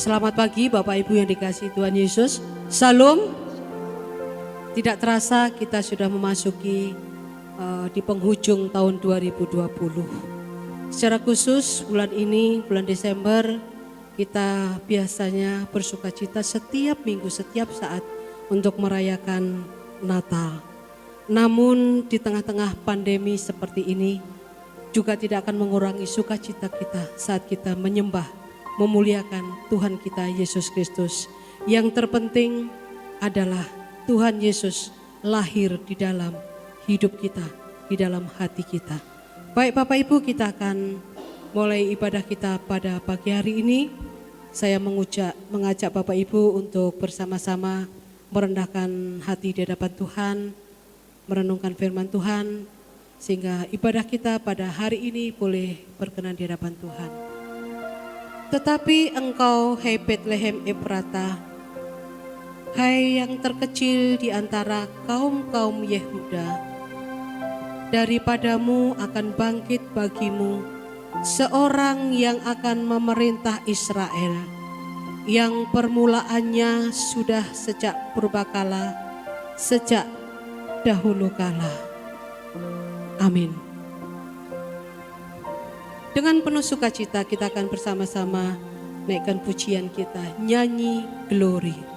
Selamat pagi Bapak Ibu yang dikasihi Tuhan Yesus. Salam. Tidak terasa kita sudah memasuki di penghujung tahun 2020. Secara khusus bulan ini, bulan Desember, kita biasanya bersukacita setiap minggu, setiap saat untuk merayakan Natal. Namun di tengah-tengah pandemi seperti ini juga tidak akan mengurangi sukacita kita saat kita menyembah, memuliakan Tuhan kita Yesus Kristus. Yang terpenting adalah Tuhan Yesus lahir di dalam hidup kita, di dalam hati kita. Baik Bapak Ibu, kita akan mulai ibadah kita pada pagi hari ini. Saya mengajak Bapak Ibu untuk bersama-sama merendahkan hati di hadapan Tuhan, merenungkan firman Tuhan, sehingga ibadah kita pada hari ini boleh berkenan di hadapan Tuhan. Tetapi engkau, hai Betlehem Efrata, hai yang terkecil di antara kaum-kaum Yehuda, daripadamu akan bangkit bagimu seorang yang akan memerintah Israel, yang permulaannya sudah sejak purbakala, sejak dahulu kala. Amin. Dengan penuh sukacita kita akan bersama-sama naikkan pujian kita, nyanyi Glory.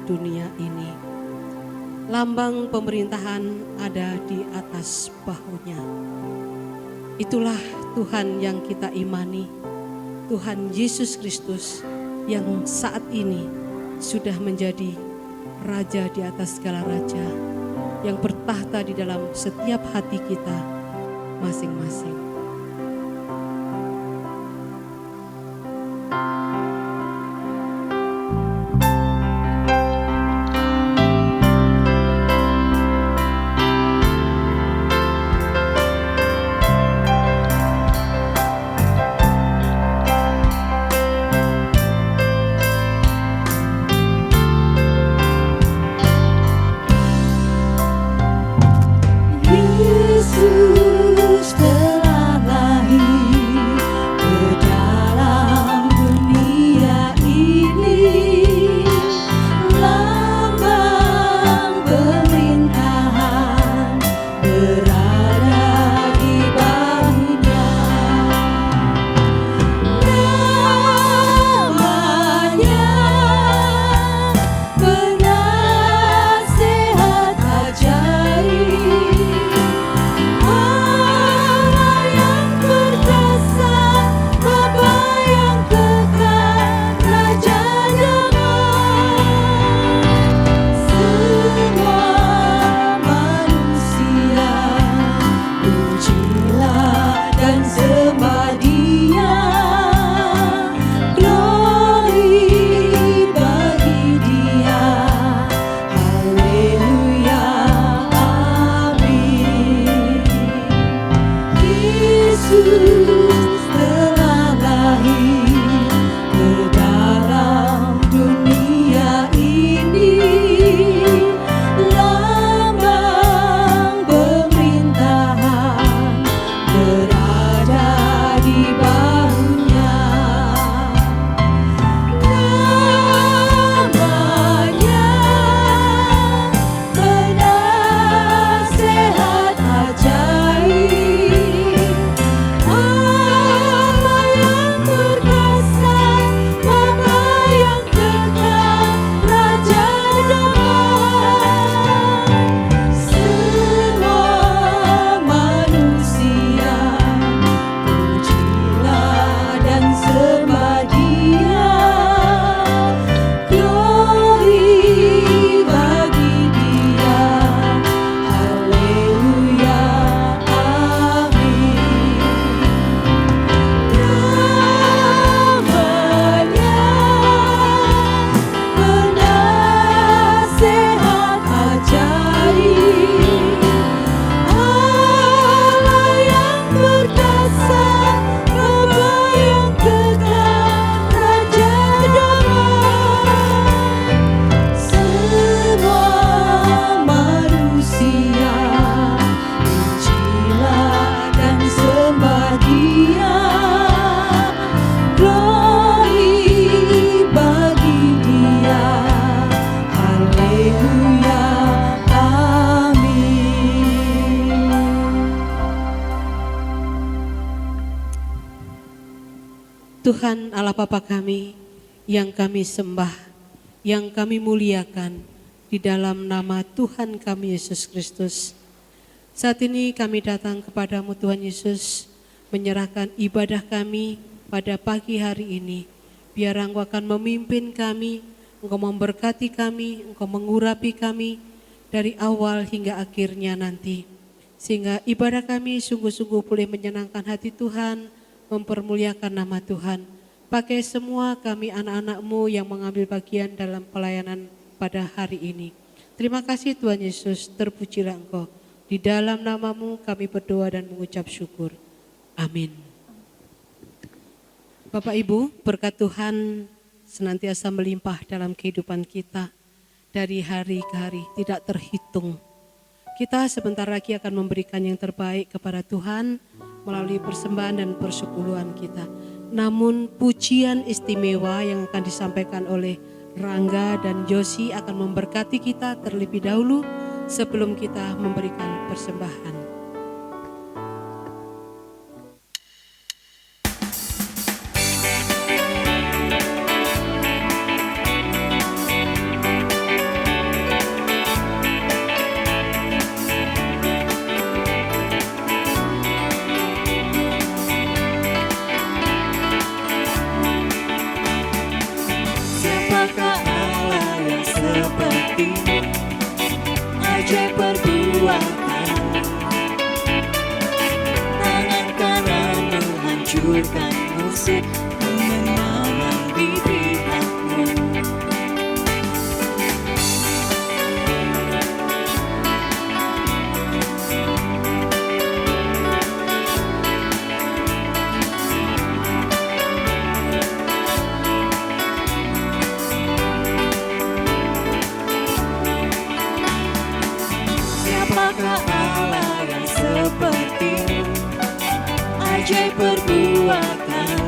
dunia ini. Lambang pemerintahan ada di atas bahunya. Itulah Tuhan yang kita imani, Tuhan Yesus Kristus yang saat ini sudah menjadi Raja di atas segala raja, yang bertahta di dalam setiap hati kita masing-masing. Tuhan Allah Bapa kami yang kami sembah, yang kami muliakan di dalam nama Tuhan kami Yesus Kristus. Saat ini kami datang kepadamu Tuhan Yesus, menyerahkan ibadah kami pada pagi hari ini. Biar Engkau akan memimpin kami, Engkau memberkati kami, Engkau mengurapi kami dari awal hingga akhirnya nanti. Sehingga ibadah kami sungguh-sungguh boleh menyenangkan hati Tuhan, mempermuliakan nama Tuhan. Pakai semua kami anak-anak-Mu yang mengambil bagian dalam pelayanan pada hari ini. Terima kasih Tuhan Yesus, terpujilah Engkau. Di dalam nama-Mu kami berdoa dan mengucap syukur. Amin. Bapak Ibu, berkat Tuhan senantiasa melimpah dalam kehidupan kita. Dari hari ke hari tidak terhitung. Kita sebentar lagi akan memberikan yang terbaik kepada Tuhan melalui persembahan dan persepuluhan kita. Namun pujian istimewa yang akan disampaikan oleh Rangga dan Yosi akan memberkati kita terlebih dahulu sebelum kita memberikan persembahan. ajaib perbuatan. Tangan kanan menghancurkan musuh, kemenangan di pihakmu. Siapakah Allah yang seperti-Mu? Ajaib perbuatan.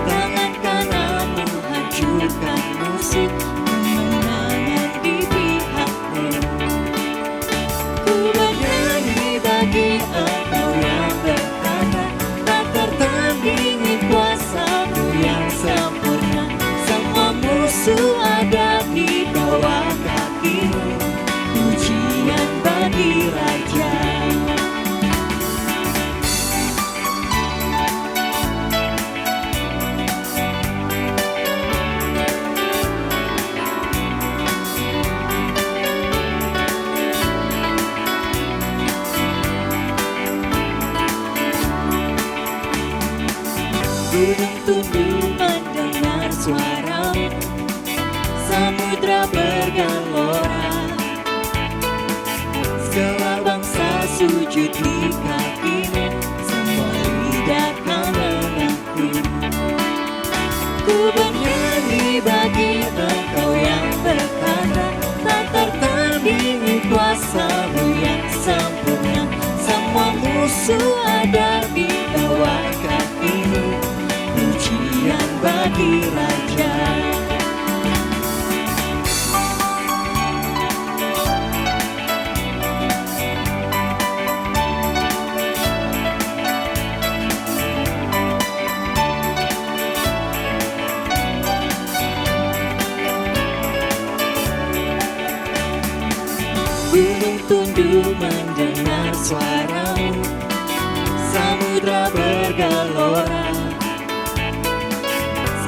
Tangan kanan menghancurkan musuh, kemenangan di pihakmu. Ku bernyanyi bagi Engkau yang berkata, tak tertandingi kuasa-Mu yang sempurna. Semua musuh ada di bawah kaki-Mu. Pujian bagi Raja. Gunung tunduk mendengar suara-Mu, samudra bergelora. Segala bangsa sujud di kaki-Mu, semua lidah kan mengaku. Ku bernyanyi bagi Engkau yang berkata, tak tertandingi kuasa-Mu yang sempurna. Semua musuh ada di bawah kaki-Mu. Pujian bagi Raja. Gunung tunduk mendengar suara-Mu, samudra bergelora.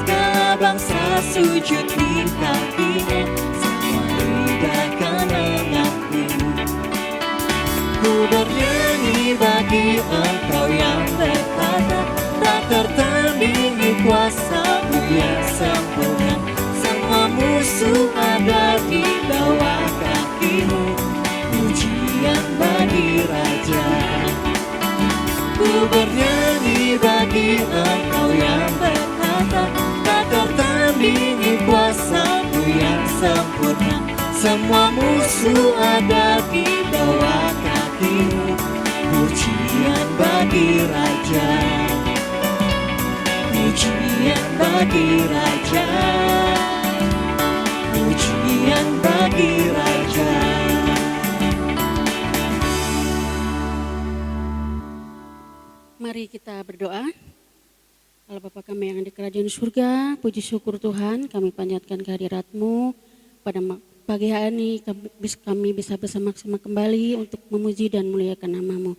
Segala bangsa sujud di kaki-Mu, semua lidah kan mengaku. Ku bernyanyi bagi Engkau yang berkata, tak tertandingi kuasa-Mu yang sempurna. Semua musuh ada di bawah kaki-Mu. Pujian bagi Raja. Ku bernyanyi bagi Engkau yang berkata, tak tertandingi kuasa-Mu yang sempurna. Semua musuh ada di bawah kaki-Mu. Pujian bagi Raja. Pujian bagi Raja. Pujian bagi Raja. Mari kita berdoa. Allah Bapa kami yang di kerajaan surga, puji syukur Tuhan, kami panjatkan kehadirat-Mu pada pagi hari ini kami bisa bersama-sama kembali untuk memuji dan muliakan nama-Mu.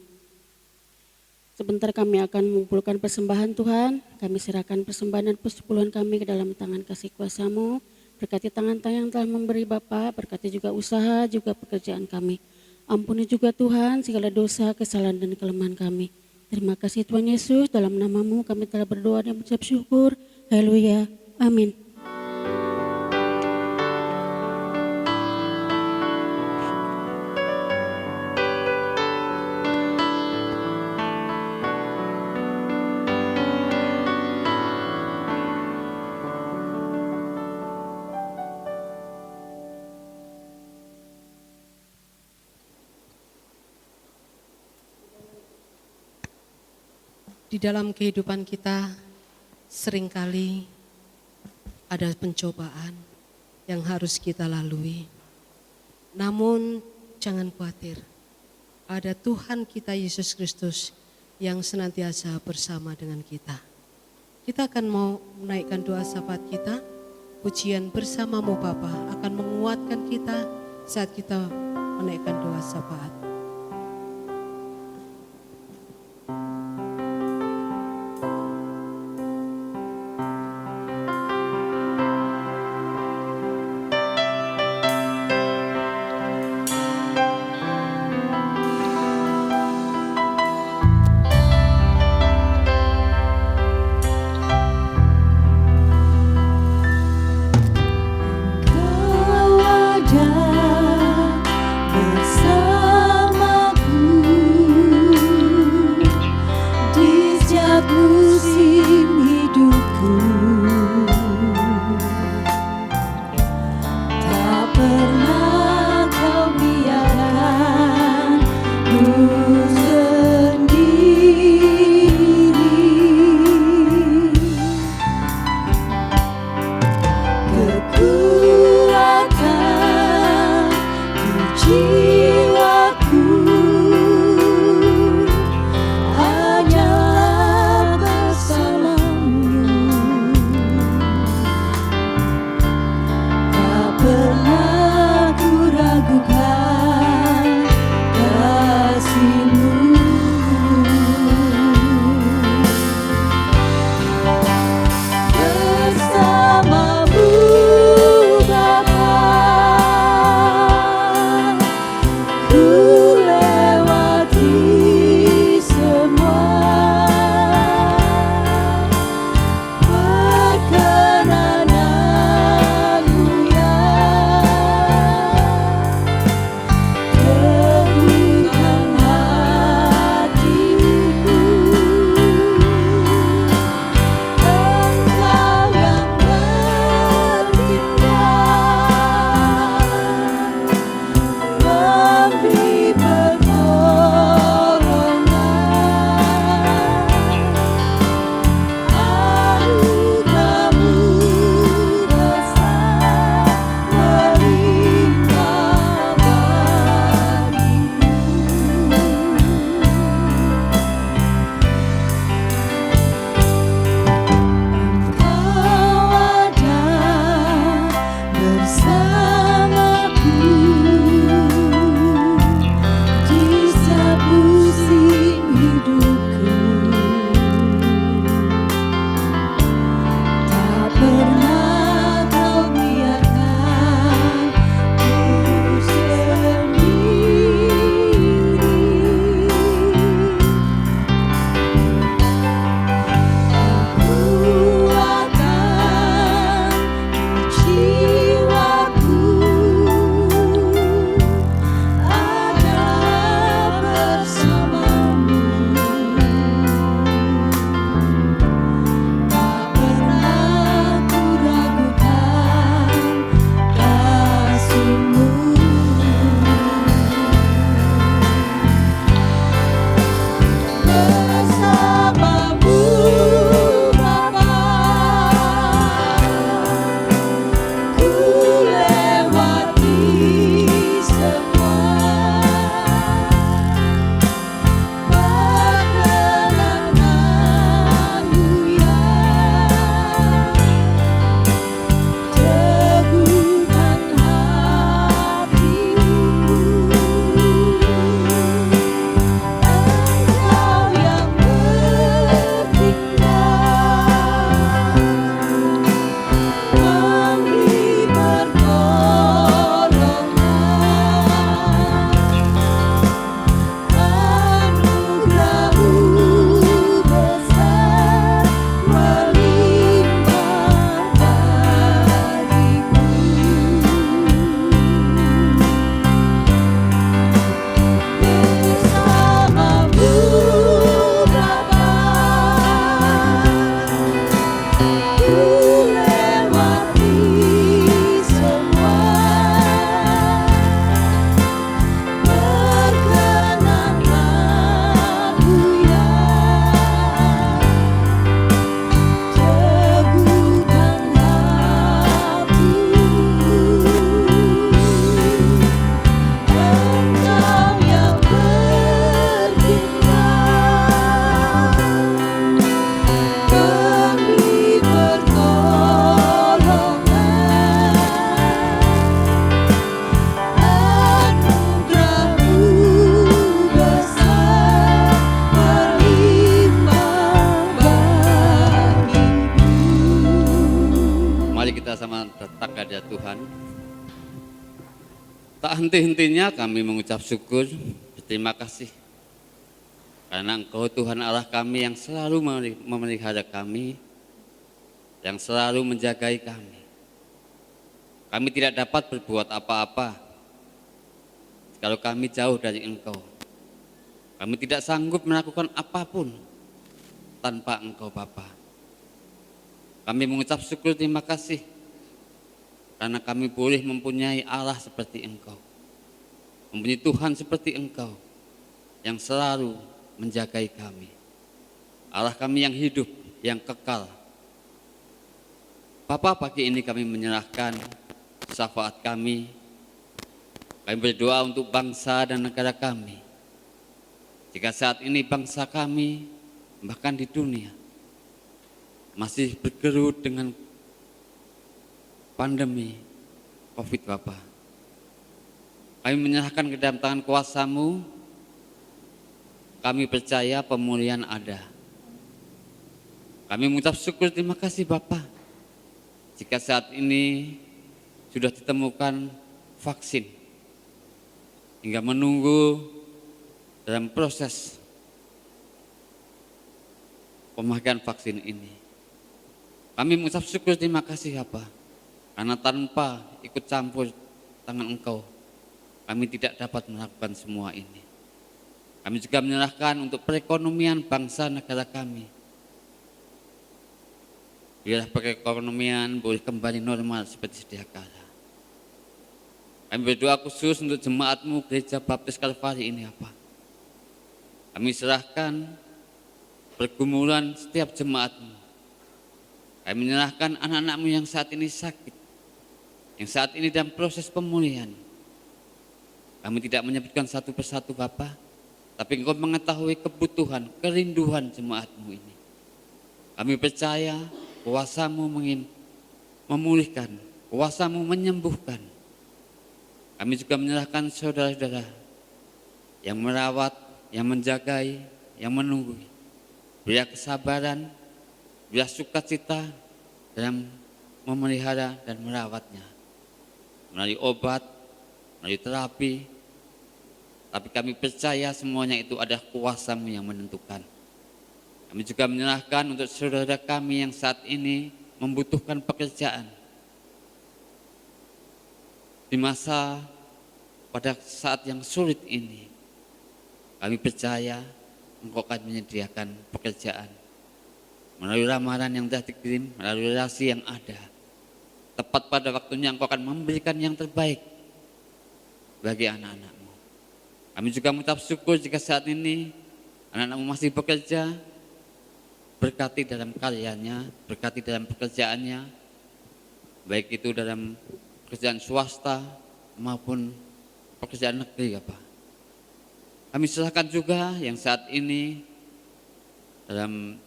Sebentar kami akan mengumpulkan persembahan Tuhan, kami serahkan persembahan dan persepuluhan kami ke dalam tangan kasih kuasa-Mu. Berkati tangan-tangan yang telah memberi Bapa, berkati juga usaha, juga pekerjaan kami. Ampuni juga Tuhan segala dosa, kesalahan dan kelemahan kami. Terima kasih Tuhan Yesus, dalam nama-Mu kami telah berdoa dan mengucap syukur. Haleluya. Amin. Di dalam kehidupan kita seringkali ada pencobaan yang harus kita lalui. Namun jangan khawatir, ada Tuhan kita Yesus Kristus yang senantiasa bersama dengan kita. Kita akan mau menaikkan doa syafaat kita, pujian bersama-Mu Bapa akan menguatkan kita saat kita menaikkan doa syafaat. Tak henti-hentinya kami mengucap syukur, berterima kasih. Karena Engkau Tuhan Allah kami yang selalu memelihara kami, yang selalu menjagai kami. Kami tidak dapat berbuat apa-apa kalau kami jauh dari Engkau. Kami tidak sanggup melakukan apapun tanpa Engkau Bapa. Kami mengucap syukur terima kasih karena kami boleh mempunyai Allah seperti Engkau, mempunyai Tuhan seperti Engkau yang selalu menjagai kami. Allah kami yang hidup, yang kekal. Bapa, pagi ini kami menyerahkan syafaat kami. Kami berdoa untuk bangsa dan negara kami. Jika saat ini bangsa kami, bahkan di dunia, masih bergerut dengan pandemi COVID, Bapa. Kami menyerahkan ke dalam tangan kuasa-Mu. Kami percaya pemulihan ada. Kami mengucap syukur terima kasih Bapa. Jika saat ini sudah ditemukan vaksin, hingga menunggu dalam proses pemakaian vaksin ini. Kami mengucap syukur terima kasih Bapa. Karena tanpa ikut campur tangan Engkau, kami tidak dapat melakukan semua ini. Kami juga menyerahkan untuk perekonomian bangsa negara kami. Biarlah perekonomian boleh kembali normal seperti sedia kala. Kami berdoa khusus untuk jemaat-Mu Gereja Baptis Kalvari ini apa. Kami serahkan pergumulan setiap jemaat-Mu. Kami menyerahkan anak-anak-Mu yang saat ini sakit, yang saat ini dalam proses pemulihan. Kami tidak menyebutkan satu persatu Bapa, tapi Engkau mengetahui kebutuhan, kerinduan jemaat-Mu ini. Kami percaya kuasa-Mu memulihkan, kuasa-Mu menyembuhkan. Kami juga menyerahkan saudara-saudara yang merawat, yang menjagai, yang menunggu. Berilah kesabaran, berilah sukacita dalam memelihara dan merawatnya. Melalui obat, melalui terapi, tapi kami percaya semuanya itu adalah kuasa-Mu yang menentukan. Kami juga menyerahkan untuk saudara kami yang saat ini membutuhkan pekerjaan. Di masa pada saat yang sulit ini, kami percaya Engkau akan menyediakan pekerjaan. Melalui ramalan yang telah dikirim, melalui relasi yang ada. Tepat pada waktunya Engkau akan memberikan yang terbaik bagi anak-anak-Mu. Kami juga mengucap syukur jika saat ini anak-anak-Mu masih bekerja, berkati dalam karyanya, berkati dalam pekerjaannya, baik itu dalam pekerjaan swasta maupun pekerjaan negeri, Pak. Kami serahkan juga yang saat ini dalam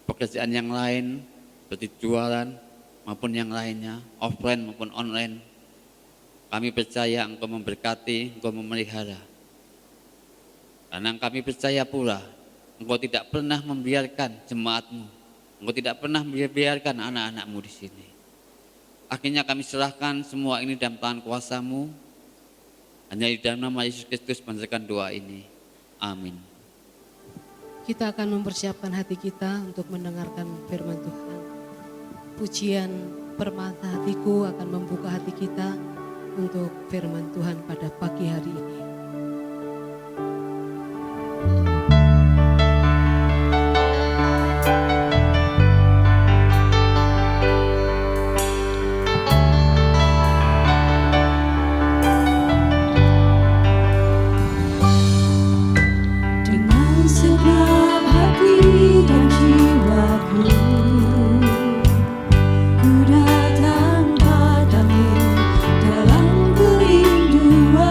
pekerjaan yang lain, seperti jualan maupun yang lainnya, offline maupun online. Kami percaya Engkau memberkati, Engkau memelihara. Karena kami percaya pula, Engkau tidak pernah membiarkan jemaat-Mu, Engkau tidak pernah membiarkan anak-anak-Mu di sini. Akhirnya kami serahkan semua ini dalam tangan kuasa-Mu. Hanya di dalam nama Yesus Kristus panjatkan doa ini. Amin. Kita akan mempersiapkan hati kita untuk mendengarkan firman Tuhan. Pujian Permata Hatiku akan membuka hati kita untuk firman Tuhan pada pagi hari ini. Datang padamu dalam kerinduan.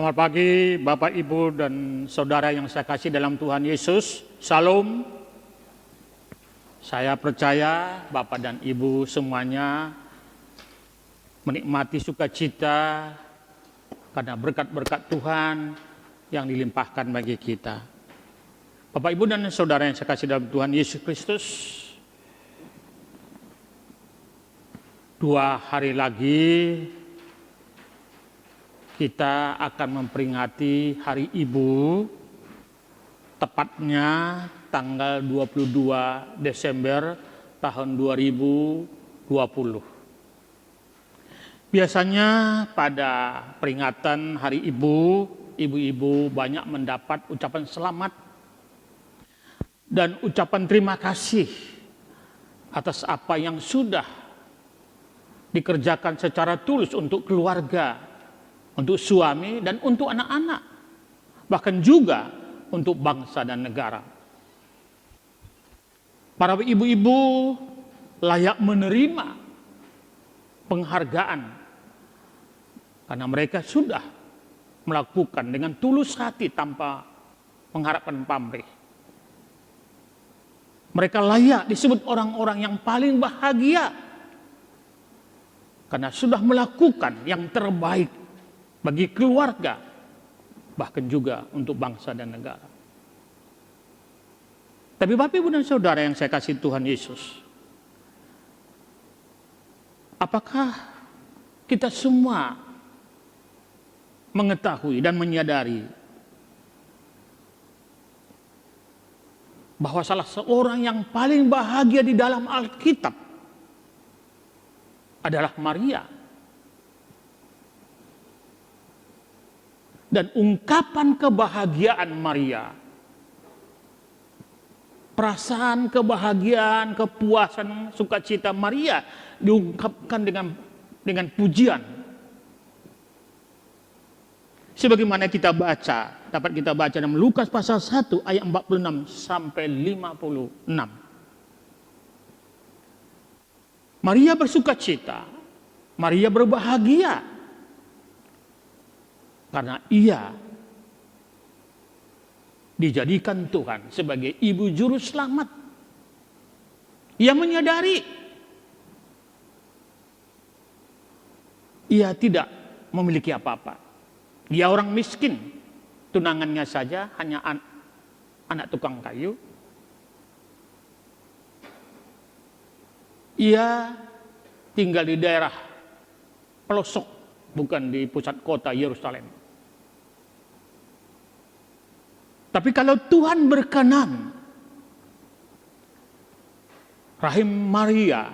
Selamat pagi Bapak, Ibu, dan Saudara yang saya kasih dalam Tuhan Yesus. Salam. Saya percaya Bapak dan Ibu semuanya menikmati sukacita karena berkat-berkat Tuhan yang dilimpahkan bagi kita. Bapak, Ibu, dan Saudara yang saya kasih dalam Tuhan Yesus Kristus, 2 hari lagi kita akan memperingati Hari Ibu, tepatnya tanggal 22 Desember tahun 2020. Biasanya pada peringatan Hari Ibu, ibu-ibu banyak mendapat ucapan selamat dan ucapan terima kasih atas apa yang sudah dikerjakan secara tulus untuk keluarga, untuk suami, dan untuk anak-anak, bahkan juga untuk bangsa dan negara. Para ibu-ibu layak menerima penghargaan karena mereka sudah melakukan dengan tulus hati tanpa mengharapkan pamrih. Mereka layak disebut orang-orang yang paling bahagia karena sudah melakukan yang terbaik bagi keluarga, bahkan juga untuk bangsa dan negara. Tapi Bapak, Ibu, dan Saudara yang saya kasih Tuhan Yesus, apakah kita semua mengetahui dan menyadari bahwa salah seorang yang paling bahagia di dalam Alkitab adalah Maria? Dan ungkapan kebahagiaan Maria, perasaan kebahagiaan, kepuasan, sukacita Maria diungkapkan dengan pujian. Sebagaimana kita baca, dapat kita baca dalam Lukas pasal 1 ayat 46 sampai 56. Maria bersukacita, Maria berbahagia karena ia dijadikan Tuhan sebagai ibu juru selamat. Ia menyadari ia tidak memiliki apa-apa. Dia orang miskin, tunangannya saja hanya anak tukang kayu. Ia tinggal di daerah pelosok, bukan di pusat kota Yerusalem. Tapi kalau Tuhan berkenan, rahim Maria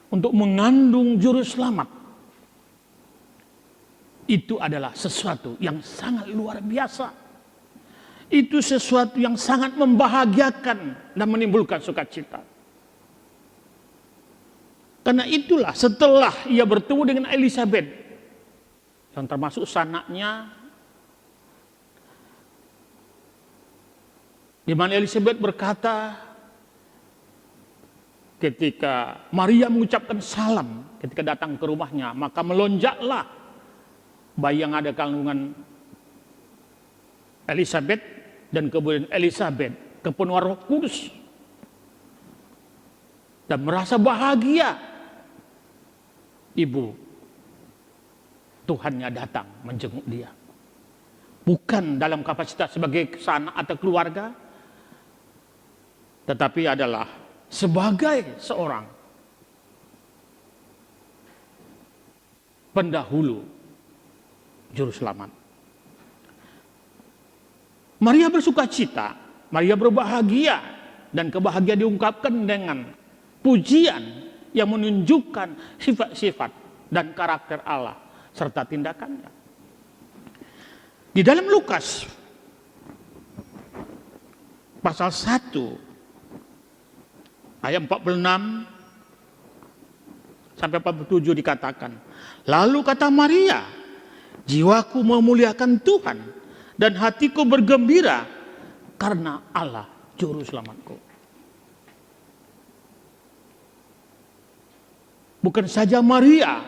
untuk mengandung juru selamat, itu adalah sesuatu yang sangat luar biasa. Itu sesuatu yang sangat membahagiakan dan menimbulkan sukacita. Karena itulah setelah ia bertemu dengan Elizabeth, yang termasuk sanaknya, di mana Elizabeth berkata ketika Maria mengucapkan salam ketika datang ke rumahnya, maka melonjaklah bayi yang ada kandungan Elizabeth, dan kemudian Elizabeth kepenuhan Roh Kudus dan merasa bahagia. Ibu Tuhannya datang menjenguk dia, bukan dalam kapasitas sebagai sanak atau keluarga, tetapi adalah sebagai seorang pendahulu juru selamat. Maria bersukacita, Maria berbahagia, dan kebahagiaan diungkapkan dengan pujian yang menunjukkan sifat-sifat dan karakter Allah serta tindakannya. Di dalam Lukas pasal 1 ayat 46 sampai 47 dikatakan, lalu kata Maria, jiwaku memuliakan Tuhan dan hatiku bergembira karena Allah juru selamatku. Bukan saja Maria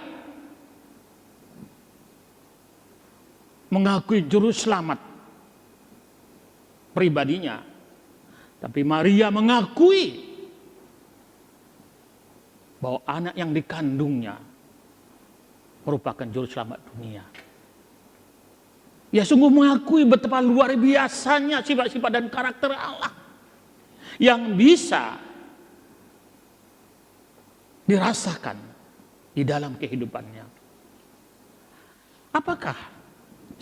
mengakui juru selamat pribadinya, tapi Maria mengakui bahwa anak yang dikandungnya merupakan juru selamat dunia. Ya sungguh mengakui betapa luar biasanya sifat-sifat dan karakter Allah yang bisa dirasakan di dalam kehidupannya. Apakah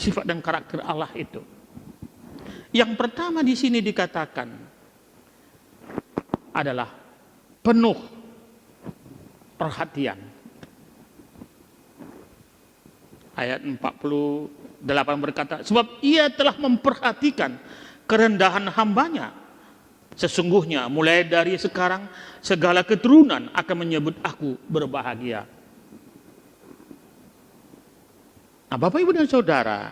sifat dan karakter Allah itu? Yang pertama di sini dikatakan adalah penuh perhatian. Ayat 48 berkata, sebab ia telah memperhatikan kerendahan hambanya. Sesungguhnya mulai dari sekarang segala keturunan akan menyebut aku berbahagia. Nah, Bapak Ibu dan Saudara,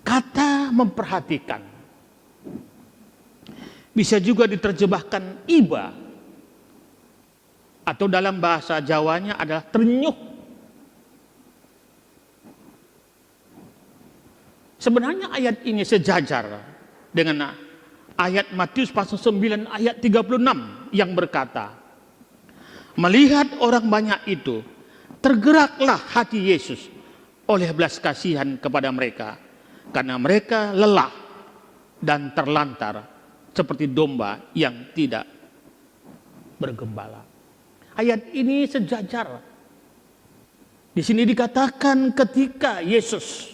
kata memperhatikan bisa juga diterjemahkan iba, atau dalam bahasa Jawanya adalah ternyuh. Sebenarnya ayat ini sejajar dengan ayat Matius pasal 9 ayat 36 yang berkata, melihat orang banyak itu, tergeraklah hati Yesus oleh belas kasihan kepada mereka, karena mereka lelah dan terlantar seperti domba yang tidak bergembala. Ayat ini sejajar. Di sini dikatakan ketika Yesus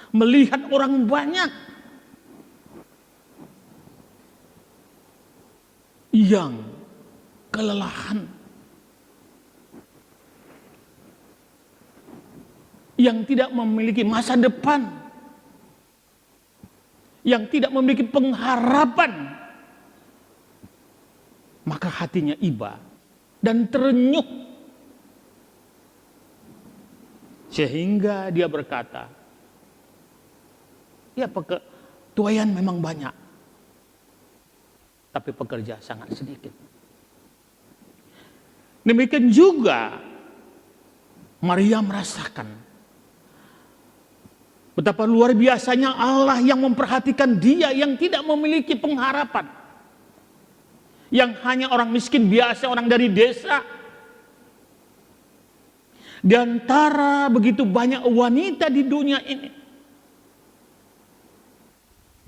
melihat orang banyak yang kelelahan, yang tidak memiliki masa depan, yang tidak memiliki pengharapan, maka hatinya iba dan terenyuh, sehingga dia berkata, ya tuaian memang banyak, tapi pekerja sangat sedikit. Demikian juga Maria merasakan betapa luar biasanya Allah yang memperhatikan dia yang tidak memiliki pengharapan, yang hanya orang miskin biasa, orang dari desa. Di antara begitu banyak wanita di dunia ini,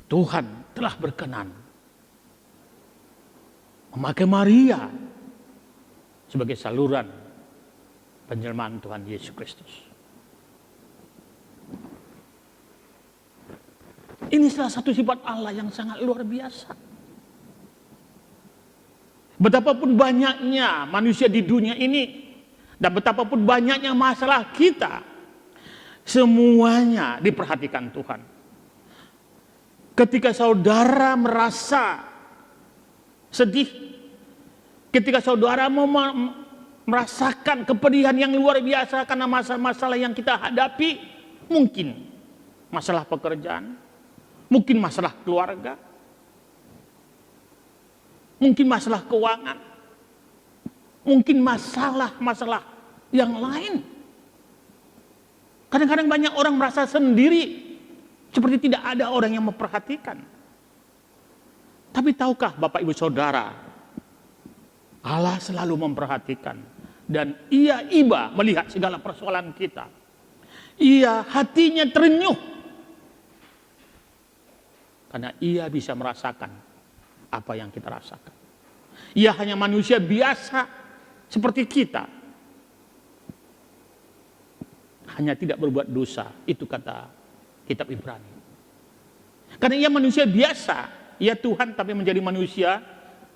Tuhan telah berkenan memakai Maria sebagai saluran penjelmaan Tuhan Yesus Kristus. Ini salah satu sifat Allah yang sangat luar biasa. Betapapun banyaknya manusia di dunia ini dan betapapun banyaknya masalah kita, semuanya diperhatikan Tuhan. Ketika saudara merasa sedih, ketika saudara merasakan kepedihan yang luar biasa karena masalah-masalah yang kita hadapi, mungkin masalah pekerjaan, mungkin masalah keluarga, mungkin masalah keuangan, mungkin masalah-masalah yang lain. Kadang-kadang banyak orang merasa sendiri, seperti tidak ada orang yang memperhatikan. Tapi tahukah Bapak Ibu Saudara, Allah selalu memperhatikan, dan ia iba melihat segala persoalan kita. Ia hatinya terenyuh karena ia bisa merasakan apa yang kita rasakan. Ia hanya manusia biasa seperti kita, hanya tidak berbuat dosa. Itu kata kitab Ibrani. Karena ia manusia biasa, ia Tuhan tapi menjadi manusia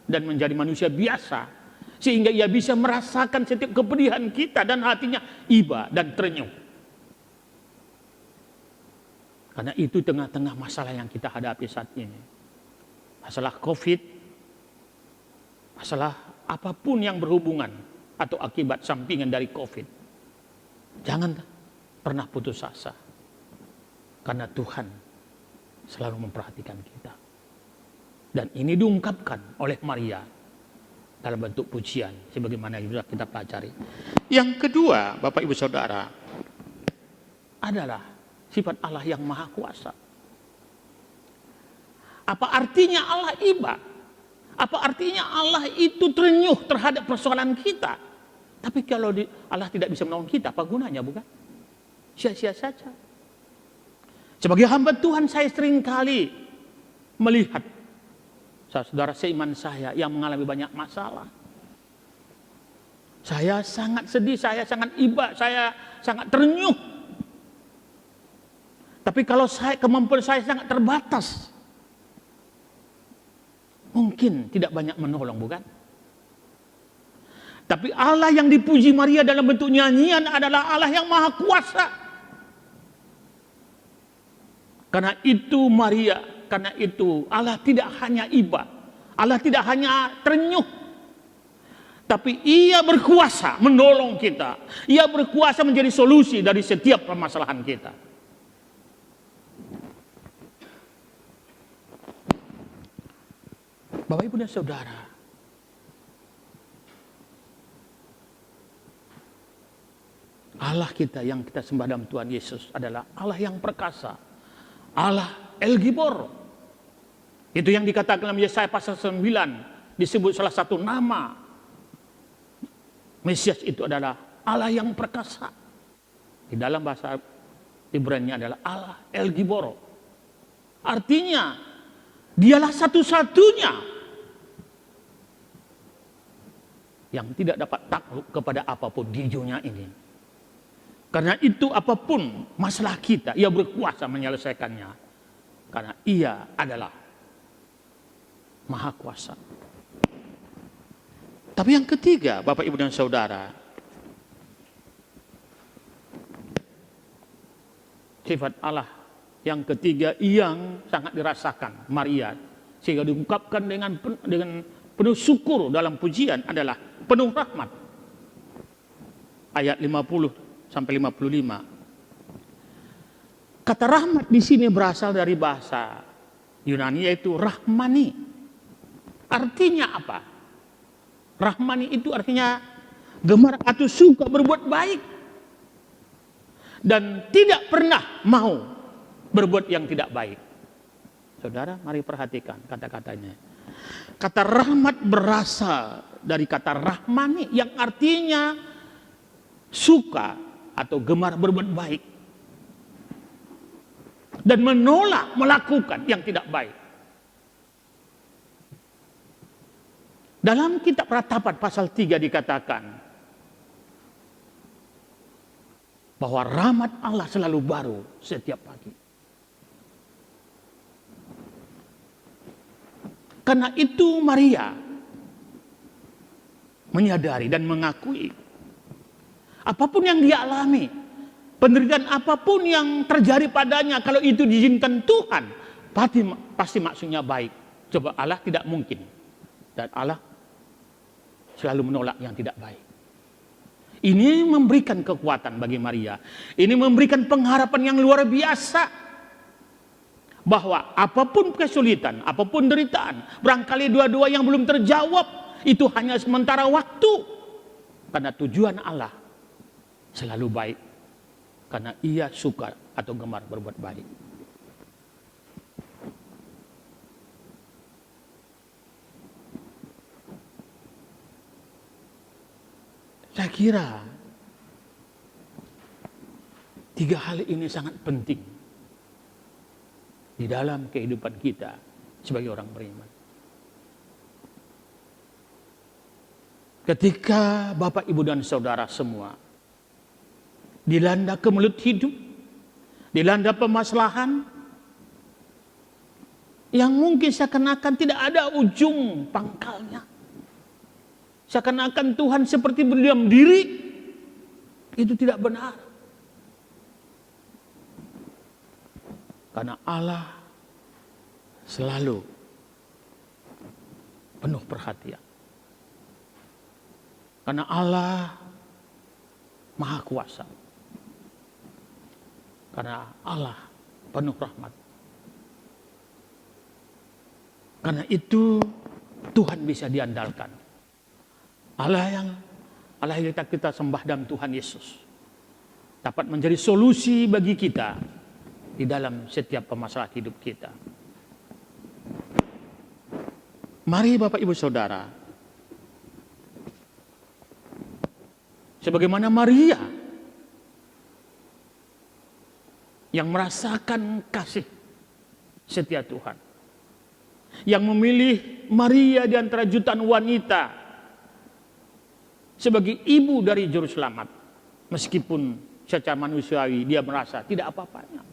dan menjadi manusia biasa, sehingga ia bisa merasakan setiap kepedihan kita dan hatinya iba dan terenyuh. Karena itu tengah-tengah masalah yang kita hadapi saat ini, masalah COVID, masalah apapun yang berhubungan atau akibat sampingan dari COVID, jangan pernah putus asa, karena Tuhan selalu memperhatikan kita. Dan ini diungkapkan oleh Maria dalam bentuk pujian, sebagaimana yang kita pelajari. Yang kedua, Bapak Ibu Saudara, adalah sifat Allah yang maha kuasa. Apa artinya Allah iba? Apa artinya Allah itu terenyuh terhadap persoalan kita? Tapi kalau Allah tidak bisa menolong kita, apa gunanya, bukan? Sia-sia saja. Sebagai hamba Tuhan, saya seringkali melihat saudara seiman saya yang mengalami banyak masalah. Saya sangat sedih, saya sangat iba, saya sangat terenyuh. Tapi kalau kemampuan saya sangat terbatas, mungkin tidak banyak menolong, bukan? Tapi Allah yang dipuji Maria dalam bentuk nyanyian adalah Allah yang maha kuasa. Karena itu Maria, karena itu Allah tidak hanya iba, Allah tidak hanya terenyuh, tapi Ia berkuasa menolong kita. Ia berkuasa menjadi solusi dari setiap permasalahan kita. Bapak, Ibu, dan Saudara, Allah kita yang kita sembah dalam Tuhan Yesus adalah Allah yang perkasa, Allah El Gibor. Itu yang dikatakan dalam Yesaya pasal 9, disebut salah satu nama Mesias itu adalah Allah yang perkasa. Di dalam bahasa Ibrani adalah Allah El Gibor. Artinya dialah satu-satunya yang tidak dapat takluk kepada apapun di dunia ini. Karena itu apapun masalah kita, Ia berkuasa menyelesaikannya. Karena Ia adalah Maha Kuasa. Tapi yang ketiga, Bapak, Ibu, dan Saudara, sifat Allah yang ketiga yang sangat dirasakan Maria, sehingga diungkapkan dengan penuh syukur dalam pujian adalah penuh rahmat. Ayat 50 sampai 55. Kata rahmat di sini berasal dari bahasa Yunani, yaitu rahmani. Artinya apa? Rahmani itu artinya gemar atau suka berbuat baik dan tidak pernah mau berbuat yang tidak baik. Saudara, mari perhatikan kata-katanya. Kata rahmat berasal dari kata rahmani yang artinya suka atau gemar berbuat baik dan menolak melakukan yang tidak baik. Dalam kitab Ratapan pasal 3 dikatakan bahwa rahmat Allah selalu baru setiap pagi. Karena itu Maria menyadari dan mengakui apapun yang dia alami, penderitaan apapun yang terjadi padanya, kalau itu diizinkan Tuhan, pasti maksudnya baik. Coba Allah tidak mungkin. Dan Allah selalu menolak yang tidak baik. Ini memberikan kekuatan bagi Maria. Ini memberikan pengharapan yang luar biasa. Bahwa apapun kesulitan, apapun penderitaan, barangkali dua-dua yang belum terjawab, itu hanya sementara waktu. Karena tujuan Allah selalu baik, karena Ia suka atau gemar berbuat baik. Saya kira 3 hal ini sangat penting di dalam kehidupan kita sebagai orang beriman. Ketika Bapak, Ibu, dan Saudara semua dilanda kemelut hidup, dilanda permasalahan yang mungkin seakan-akan tidak ada ujung pangkalnya, seakan-akan Tuhan seperti berdiam diri, itu tidak benar. Karena Allah selalu penuh perhatian. Karena Allah Maha Kuasa. Karena Allah penuh rahmat. Karena itu Tuhan bisa diandalkan. Allah yang kita sembah dalam Tuhan Yesus dapat menjadi solusi bagi kita di dalam setiap permasalahan hidup kita. Mari Bapak Ibu Saudara, sebagaimana Maria yang merasakan kasih setia Tuhan, yang memilih Maria di antara jutaan wanita sebagai ibu dari juru selamat, meskipun secara manusiawi dia merasa tidak apa-apanya.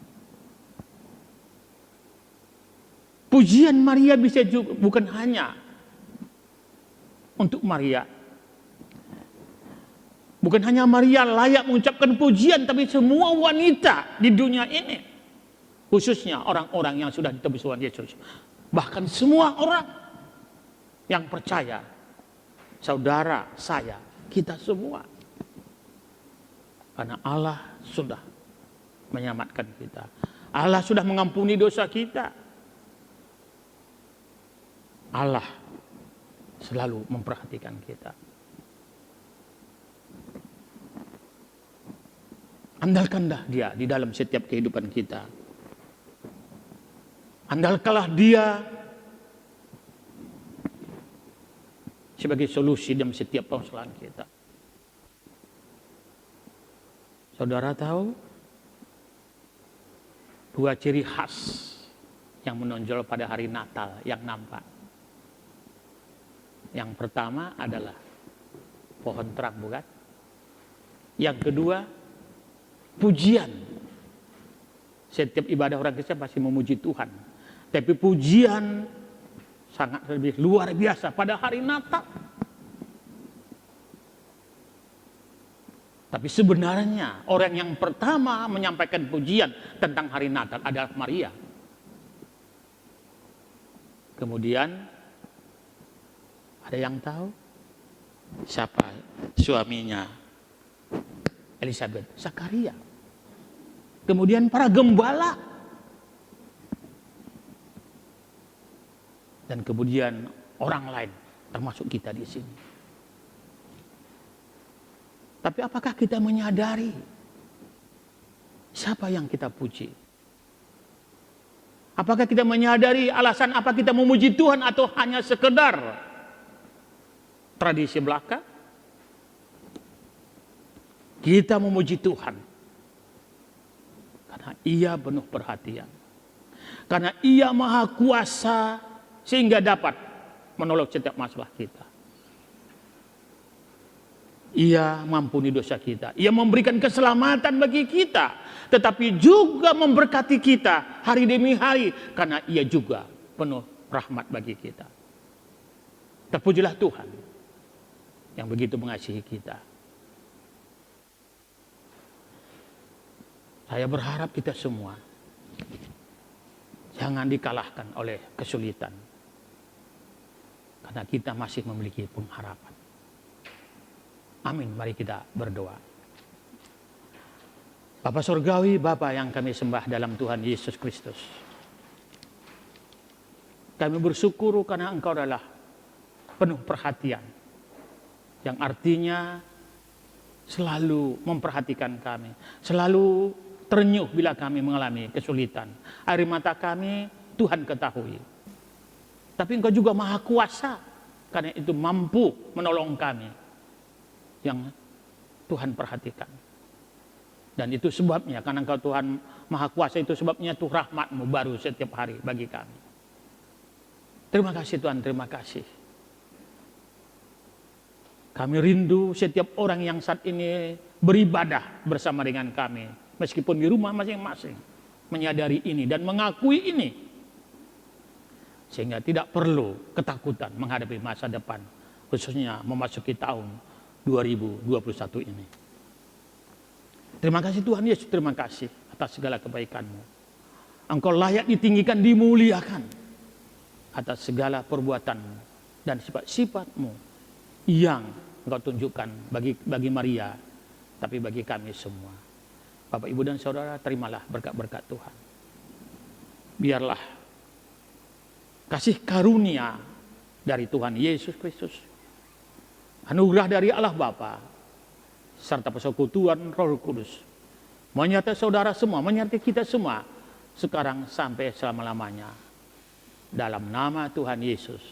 Pujian Maria bisa juga bukan hanya untuk Maria. Bukan hanya Maria layak mengucapkan pujian, tapi semua wanita di dunia ini. Khususnya orang-orang yang sudah ditebus Tuhan Yesus. Bahkan semua orang yang percaya. Saudara, saya, kita semua. Karena Allah sudah menyelamatkan kita. Allah sudah mengampuni dosa kita. Allah selalu memperhatikan kita. Andalkanlah Dia di dalam setiap kehidupan kita. Andalkanlah Dia sebagai solusi dalam setiap permasalahan kita. Saudara tahu dua ciri khas yang menonjol pada hari Natal yang nampak. Yang pertama adalah pohon terang, bukan? Yang kedua, pujian. Setiap ibadah orang Kristen pasti memuji Tuhan. Tapi pujian sangat lebih luar biasa pada hari Natal. Tapi sebenarnya orang yang pertama menyampaikan pujian tentang hari Natal adalah Maria. Kemudian ada yang tahu siapa suaminya Elizabeth? Zakaria. Kemudian para gembala. Dan kemudian orang lain, termasuk kita di sini. Tapi apakah kita menyadari siapa yang kita puji? Apakah kita menyadari alasan apa kita memuji Tuhan atau hanya sekedar tradisi belaka? Kita memuji Tuhan karena Ia penuh perhatian, karena Ia maha kuasa sehingga dapat menolong setiap masalah kita. Ia mengampuni dosa kita, Ia memberikan keselamatan bagi kita, tetapi juga memberkati kita hari demi hari karena Ia juga penuh rahmat bagi kita. Terpujilah Tuhan yang begitu mengasihi kita. Saya berharap kita semua jangan dikalahkan oleh kesulitan, karena kita masih memiliki pengharapan. Amin, mari kita berdoa. Bapa Surgawi, Bapa yang kami sembah dalam Tuhan Yesus Kristus, kami bersyukur karena Engkau adalah penuh perhatian, yang artinya selalu memperhatikan kami, selalu terenyuh bila kami mengalami kesulitan. Air mata kami Tuhan ketahui. Tapi Engkau juga maha kuasa, karena itu mampu menolong kami, yang Tuhan perhatikan. Dan itu sebabnya, karena Engkau Tuhan maha kuasa, itu sebabnya Tuh rahmat-Mu baru setiap hari bagi kami. Terima kasih Tuhan, terima kasih. Kami rindu setiap orang yang saat ini beribadah bersama dengan kami, meskipun di rumah masing-masing, menyadari ini dan mengakui ini, sehingga tidak perlu ketakutan menghadapi masa depan, khususnya memasuki tahun 2021 ini. Terima kasih Tuhan Yesus, terima kasih atas segala kebaikan-Mu. Engkau layak ditinggikan, dimuliakan atas segala perbuatan-Mu dan sifat-sifat-Mu yang Engkau tunjukkan bagi Maria, tapi bagi kami semua. Bapak, Ibu, dan Saudara, terimalah berkat-berkat Tuhan. Biarlah kasih karunia dari Tuhan Yesus Kristus, anugerah dari Allah Bapa, serta persekutuan Roh Kudus menyertai saudara semua, menyertai kita semua, sekarang sampai selama-lamanya. Dalam nama Tuhan Yesus,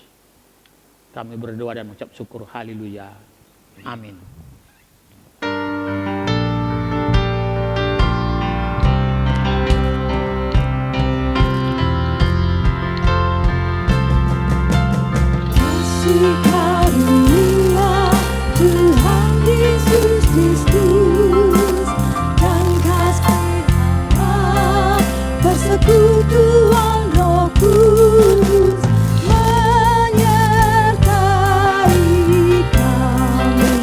kami berdoa dan mengucap syukur. Haleluya. Amin. Kasih karunia Tuhan Yesus Kristus dan kasih Allah persekutuan Roh Kudus menyertai kami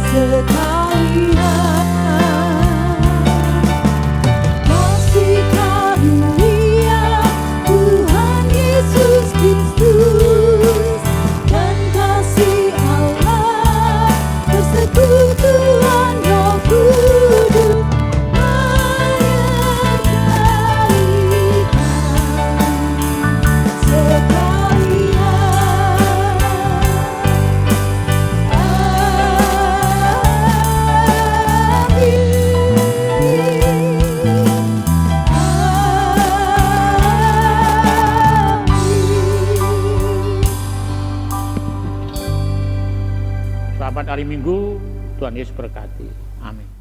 sekalian. Kasih karunia Tuhan Yesus Kristus dan kasih Allah persekutuan Roh Kudus menyertai kami sekalian. Selamat hari Minggu, Tuhan Yesus berkati. Amin.